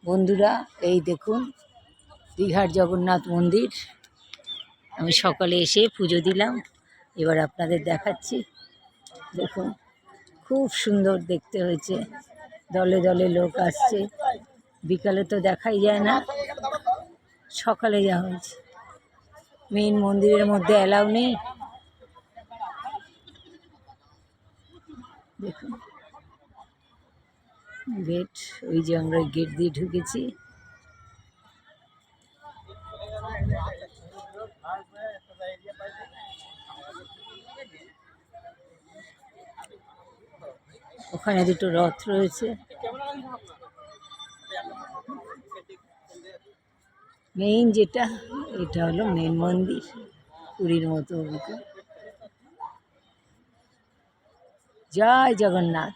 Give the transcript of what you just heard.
বন্ধুরা এই দেখুন দীঘার জগন্নাথ মন্দির। আমি সকালে এসে পুজো দিলাম, এবার আপনাদের দেখাচ্ছি। দেখুন খুব সুন্দর দেখতে হয়েছে, দলে দলে লোক আসছে। বিকালে তো দেখাই যায় না, সকালে যা হয়েছে। মেইন মন্দিরের মধ্যে অ্যালাউ নেই। দেখুন গেট, ওই যে আমরা গেট দিয়ে ঢুকেছি। ওখানে দুটো রথ রয়েছে। মেইন যেটা, এটা হলো মেইন মন্দির, পুরীর মতো। জয় জগন্নাথ।